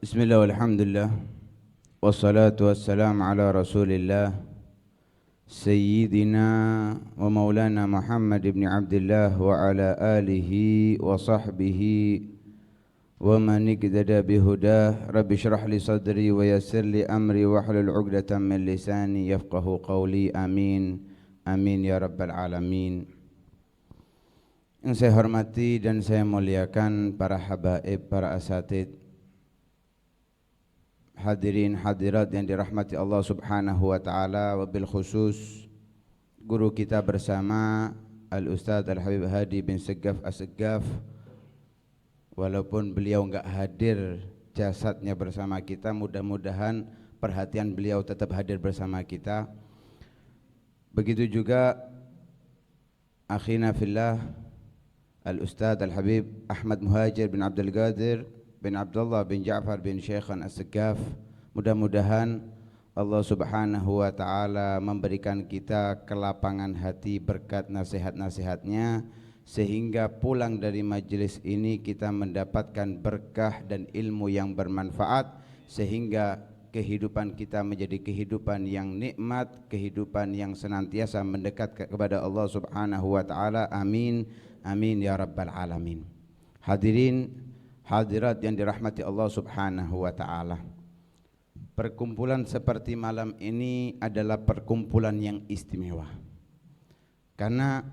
Bismillah walhamdulillah wassalatu wassalamu ala rasulillah Sayyidina wa maulana Muhammad ibn Abdullah wa ala alihi wa sahbihi wa man iqtada bihudah Rabbi syrah li sadri wa yassir li amri wa hlul 'uqdatam min lisani yafqahu qawli amin amin ya rabbal alamin. Yang saya hormati dan saya muliakan para habaib, para asatid, hadirin hadirat yang dirahmati Allah subhanahu wa ta'ala, wabil khusus guru kita bersama Al-Ustadz Al-Habib Hadi bin Seggaf As-Seggaf. Walaupun beliau enggak hadir jasadnya bersama kita, mudah-mudahan perhatian beliau tetap hadir bersama kita. Begitu juga akhina fillah Al-Ustadz Al-Habib Ahmad Muhajir bin Abdul Qadir bin Abdullah bin Ja'far bin Syekhan As-Seggaf. Mudah-mudahan Allah subhanahu wa ta'ala memberikan kita kelapangan hati berkat nasihat-nasihatnya, sehingga pulang dari majelis ini kita mendapatkan berkah dan ilmu yang bermanfaat, sehingga kehidupan kita menjadi kehidupan yang nikmat, kehidupan yang senantiasa mendekat kepada Allah subhanahu wa ta'ala. Amin, amin ya rabbal alamin. Hadirin hadirat yang dirahmati Allah subhanahu wa ta'ala, perkumpulan seperti malam ini adalah perkumpulan yang istimewa, karena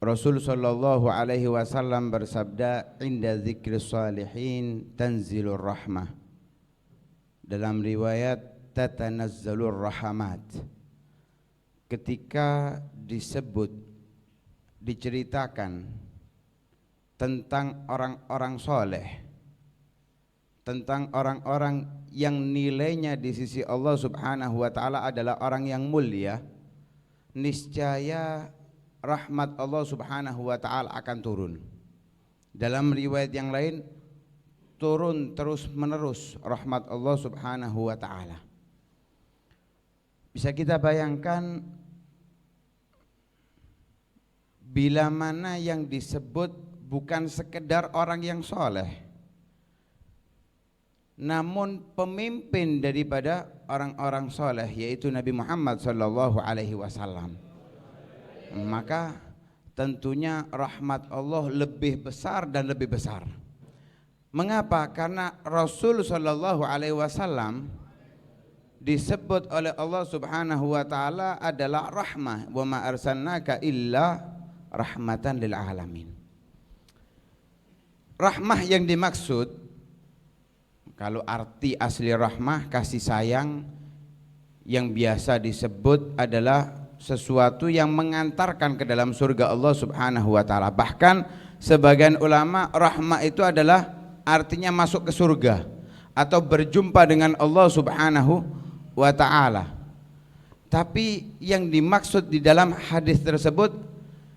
Rasul sallallahu alaihi wasallam bersabda, inda dzikri salihin tanzilur rahmah, dalam riwayat tatanazzalur rahmat. Ketika disebut, diceritakan tentang orang-orang soleh, tentang orang-orang yang nilainya di sisi Allah subhanahu wa ta'ala adalah orang yang mulia, niscaya rahmat Allah subhanahu wa ta'ala akan turun. Dalam riwayat yang lain, turun terus menerus rahmat Allah subhanahu wa ta'ala. Bisa kita bayangkan bila mana yang disebut bukan sekedar orang yang soleh, namun pemimpin daripada orang-orang soleh, yaitu Nabi Muhammad sallallahu alaihi wasallam, maka tentunya rahmat Allah lebih besar dan lebih besar. Mengapa? Karena Rasul sallallahu alaihi wasallam disebut oleh Allah subhanahu wa ta'ala adalah rahmah, wa ma arsalnaka illa rahmatan lil alamin. Rahmah yang dimaksud, kalau arti asli rahmah, kasih sayang, yang biasa disebut adalah sesuatu yang mengantarkan ke dalam surga Allah subhanahu wa ta'ala. Bahkan sebagian ulama, rahmah itu adalah artinya masuk ke surga atau berjumpa dengan Allah subhanahu wa ta'ala. Tapi yang dimaksud di dalam hadis tersebut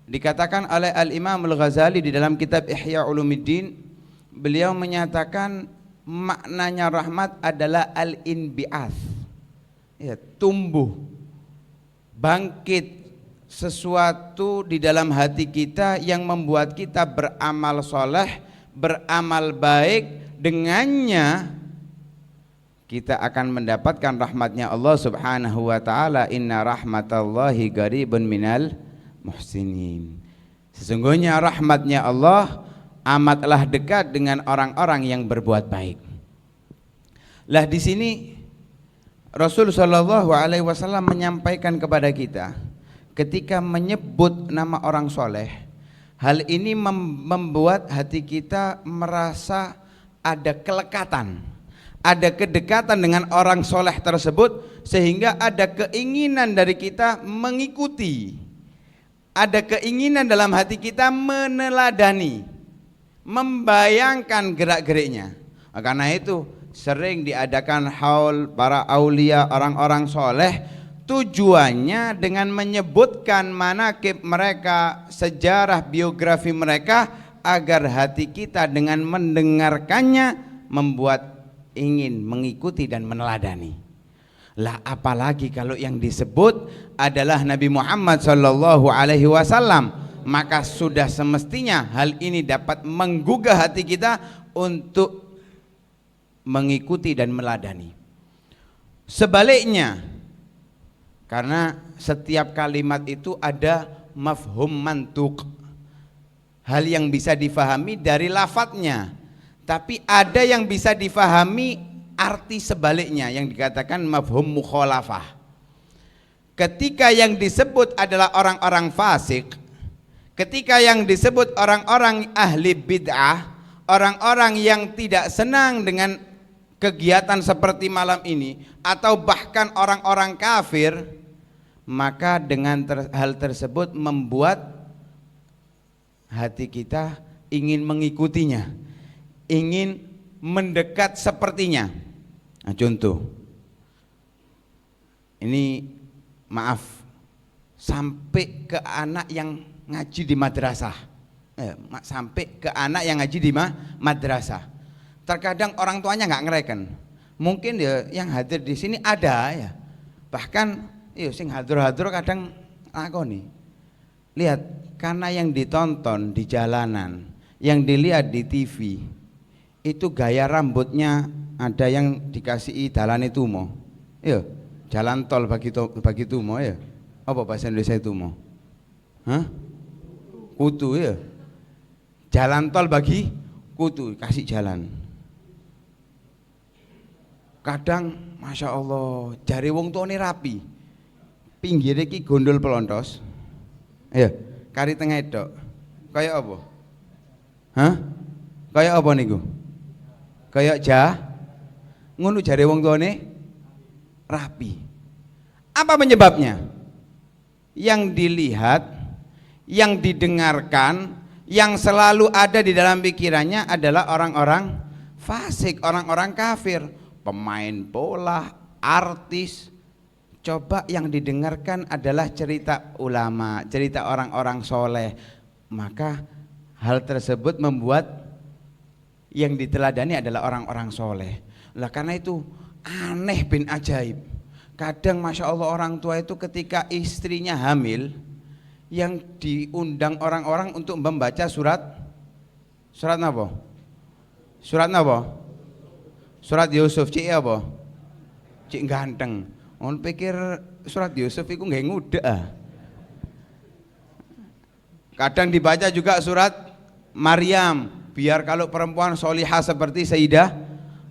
dikatakan oleh Al-Imam Al-Ghazali di dalam kitab Ihya Ulumuddin. Beliau menyatakan maknanya rahmat adalah al-inbi'ath, ya, tumbuh, bangkit sesuatu di dalam hati kita yang membuat kita beramal soleh, beramal baik. Dengannya kita akan mendapatkan rahmatnya Allah subhanahu wa ta'ala. Inna rahmatallahi qaribun minal muhsinin. Sesungguhnya rahmatnya Allah amatlah dekat dengan orang-orang yang berbuat baik. Lah di sini Rasul sallallahu alaihi wasallam menyampaikan kepada kita, ketika menyebut nama orang soleh, hal ini membuat hati kita merasa ada kelekatan, ada kedekatan dengan orang soleh tersebut, sehingga ada keinginan dari kita mengikuti, ada keinginan dalam hati kita meneladani, membayangkan gerak-geriknya. Karena itu sering diadakan haul para aulia, orang-orang soleh, tujuannya dengan menyebutkan manaqib mereka, sejarah biografi mereka, agar hati kita dengan mendengarkannya membuat ingin mengikuti dan meneladani. Lah apalagi kalau yang disebut adalah Nabi Muhammad sallallahu alaihi wasallam, maka sudah semestinya hal ini dapat menggugah hati kita untuk mengikuti dan meladani. Sebaliknya, karena setiap kalimat itu ada mafhum mantuk, hal yang bisa difahami dari lafadznya, tapi ada yang bisa difahami arti sebaliknya yang dikatakan mafhum mukhalafah. Ketika yang disebut adalah orang-orang fasik, ketika yang disebut orang-orang ahli bid'ah, orang-orang yang tidak senang dengan kegiatan seperti malam ini, atau bahkan orang-orang kafir, maka dengan hal tersebut membuat hati kita ingin mengikutinya, ingin mendekat sepertinya. Nah, contoh ini, maaf, sampai ke anak yang ngaji di madrasah, sampai ke anak yang ngaji di madrasah. Terkadang orang tuanya nggak ngereken, mungkin ya yang hadir di sini ada ya, bahkan sing hadir-hadir kadang lakoni. Lihat, karena yang ditonton di jalanan, yang dilihat di TV, itu gaya rambutnya ada yang dikasih dalan itu mo, jalan tol bagi tumo ya. Apa bahasa Indonesia itu mo? Kutu ya. Jalan tol bagi kutu, kasih jalan. Kadang masya Allah, jari wong tuane rapi, pinggir iki gondol pelontos, kari tengah itu, kayak apa? Kayak apa niku? Kayak ngono jari wong tuane rapi. Apa penyebabnya? Yang dilihat, yang didengarkan, yang selalu ada di dalam pikirannya adalah orang-orang fasik, orang-orang kafir, pemain bola, artis. Coba yang didengarkan adalah cerita ulama, cerita orang-orang soleh, maka hal tersebut membuat yang diteladani adalah orang-orang soleh. Lah karena itu aneh bin ajaib, kadang masya Allah orang tua itu ketika istrinya hamil, yang diundang orang-orang untuk membaca surat apa? Surat apa? Surat Yusuf. Cik apa? Cik ganteng. On pikir surat Yusuf itu nggak ngudah. Kadang dibaca juga surat Maryam, biar kalau perempuan solihah seperti Sayyidah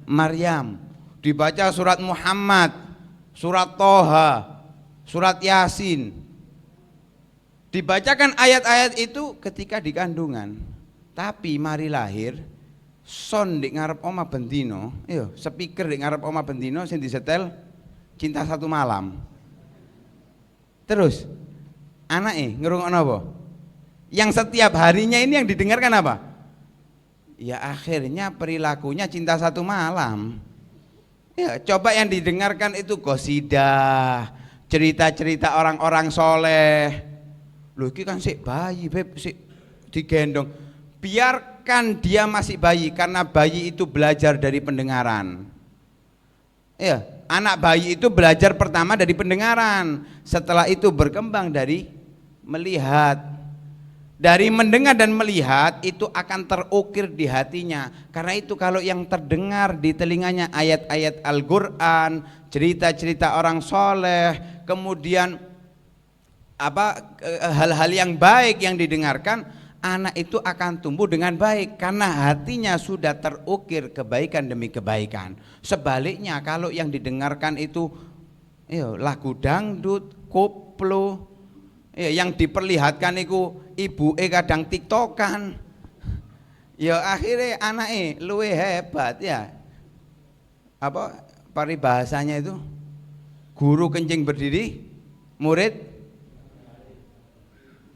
Maryam. Dibaca surat Muhammad, surat Toha, surat Yasin. Dibacakan ayat-ayat itu ketika di kandungan. Tapi mari lahir, son di ngarep oma bendino, speaker di ngarep oma bendino sing disetel Cinta Satu Malam. Terus anaknya ngerungokno apa? Yang setiap harinya ini yang didengarkan apa? Ya akhirnya perilakunya Cinta Satu Malam. Ya, coba yang didengarkan itu qasidah, cerita-cerita orang-orang soleh. Loh iki kan sik bayi, beb, sik digendong. Biarkan dia masih bayi, karena bayi itu belajar dari pendengaran. Ya, anak bayi itu belajar pertama dari pendengaran, setelah itu berkembang dari melihat. Dari mendengar dan melihat itu akan terukir di hatinya. Karena itu kalau yang terdengar di telinganya ayat-ayat Al-Qur'an, cerita-cerita orang soleh, kemudian hal-hal yang baik yang didengarkan, anak itu akan tumbuh dengan baik karena hatinya sudah terukir kebaikan demi kebaikan. Sebaliknya kalau yang didengarkan itu lagu dangdut, koplo, yang diperlihatkan itu ibu kadang tiktokan, ya akhirnya anaknya luwe hebat ya. Apa paribahasanya itu, guru kencing berdiri, murid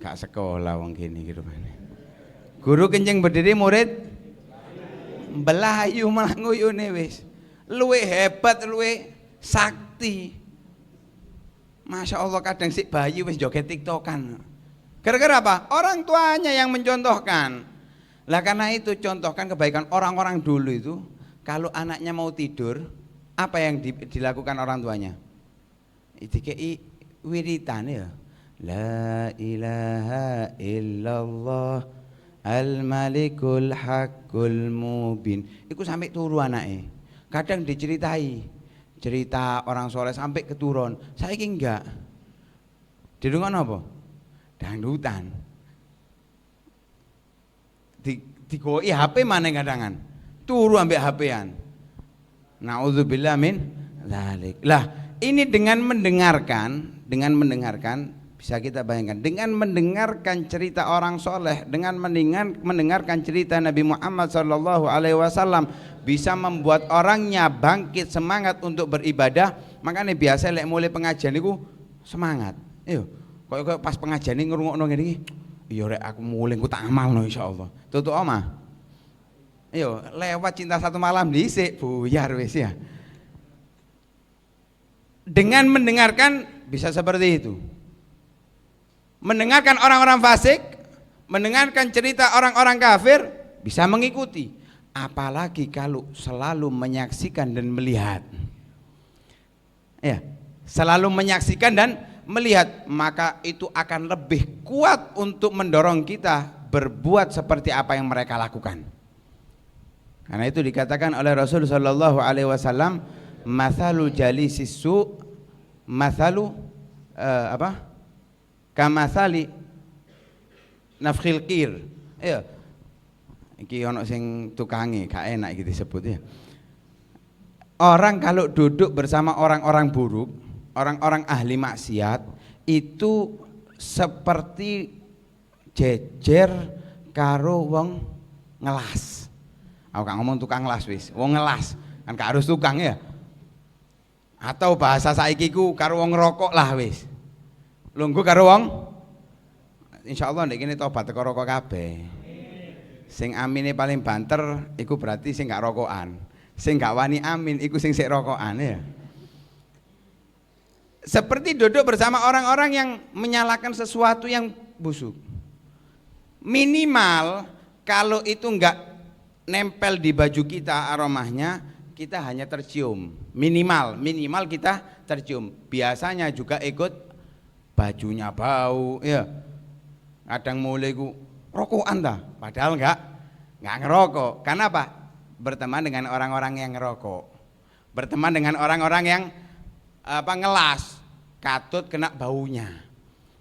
gak sekolah wong gini gitu. Guru kencing berdiri, murid belayu malah nguyune wis. Luwe hebat, luwe sakti. Masya Allah kadang si bayi wis joget tiktokan. Gara-gara apa? Orang tuanya yang mencontohkan. Lah karena itu contohkan kebaikan orang-orang dulu itu. Kalau anaknya mau tidur, apa yang dilakukan orang tuanya? Dikei wiritan ya. La ilaha illallah al-malikul haqqul mubin. Iku sampai turu anake. Kadang diceritai cerita orang soleh sampai keturun. Saiki enggak. Dirungono apa? Dangdutan. Digoi HP mana kadangan. Turu ambek HP-an. Nauzubillah min dzalik. Lah, ini dengan mendengarkan bisa kita bayangkan, dengan mendengarkan cerita orang soleh, dengan mendengarkan cerita Nabi Muhammad SAW bisa membuat orangnya bangkit semangat untuk beribadah. Makanya biasa lek mulai pengajian itu semangat. Iyo, kok pas pengajian ini ngrungokno ngene iki, iya rek aku mulai ku tak amalno insyaallah. Tutuk omah. Iyo, lewat cinta satu malam dhisik buyar wis ya. Dengan mendengarkan bisa seperti itu. Mendengarkan orang-orang fasik, mendengarkan cerita orang-orang kafir, bisa mengikuti. Apalagi kalau selalu menyaksikan dan melihat. Ya, selalu menyaksikan dan melihat, maka itu akan lebih kuat untuk mendorong kita berbuat seperti apa yang mereka lakukan. Karena itu dikatakan oleh Rasul sallallahu alaihi wasallam, mathalu jalisis su, mathalu kamathali nafkhil qir. Ya. Iki ono sing tukange gak enak iki disebut ya. Orang kalau duduk bersama orang-orang buruk, orang-orang ahli maksiat itu seperti jejer karo wong ngelas. Aku gak ngomong tukang ngelas wis, wong ngelas. Kan gak harus tukang ya. Atau bahasa saiki ku karo wong ngerokok lah wis. Lungguh karo wong, insyaallah ndek kene tobat teko rokok kabeh. Sing amine paling banter iku berarti sing gak rokokan. Sing gak wani amin iku sing sik rokokan ya. Seperti duduk bersama orang-orang yang menyalakan sesuatu yang busuk. Minimal kalau itu enggak nempel di baju kita aromanya, kita hanya tercium. Minimal kita tercium. Biasanya juga ikut bajunya bau, ya. Kadang mulai ku rokokan dah, padahal enggak ngerokok. Karena apa? Berteman dengan orang-orang yang ngerokok, berteman dengan orang-orang yang ngelas, katut kena baunya.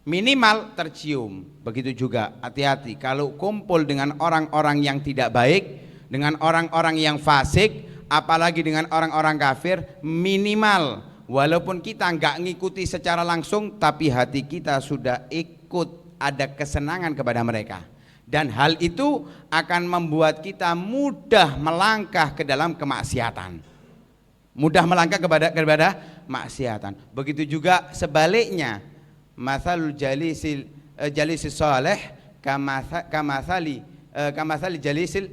Minimal tercium. Begitu juga hati-hati kalau kumpul dengan orang-orang yang tidak baik, dengan orang-orang yang fasik, apalagi dengan orang-orang kafir, minimal walaupun kita nggak ngikuti secara langsung, tapi hati kita sudah ikut ada kesenangan kepada mereka. Dan hal itu akan membuat kita mudah melangkah ke dalam kemaksiatan. Mudah melangkah kepada maksiatan. Begitu juga sebaliknya. Mathalul jalisil salih kamathali jalisil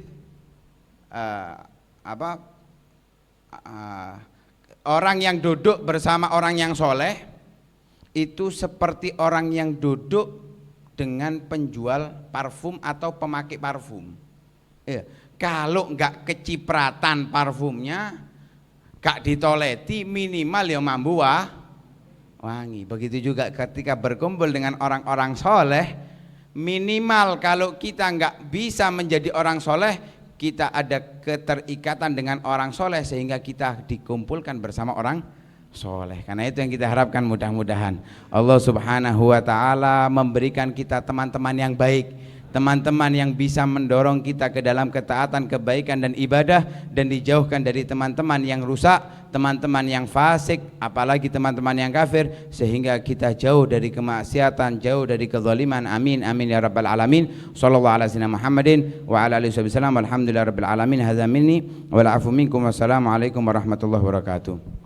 orang yang duduk bersama orang yang soleh itu seperti orang yang duduk dengan penjual parfum atau pemakai parfum. Ya, kalau enggak kecipratan parfumnya, gak ditoleti, minimal ya mambu wangi. Begitu juga ketika berkumpul dengan orang-orang soleh, minimal kalau kita enggak bisa menjadi orang soleh, kita ada keterikatan dengan orang soleh sehingga kita dikumpulkan bersama orang soleh. Karena itu yang kita harapkan, mudah-mudahan Allah Subhanahu wa ta'ala memberikan kita teman-teman yang baik, teman-teman yang bisa mendorong kita ke dalam ketaatan, kebaikan dan ibadah, dan dijauhkan dari teman-teman yang rusak, teman-teman yang fasik, apalagi teman-teman yang kafir, sehingga kita jauh dari kemaksiatan, jauh dari kezaliman. Amin amin ya rabbal alamin. Sallallahu ala sayyidina Muhammadin wa ala alihi wasallam. Alhamdulillah rabbil alamin. Hadza minni wal afu minkum. Wassalamu alaikum warahmatullahi wabarakatuh.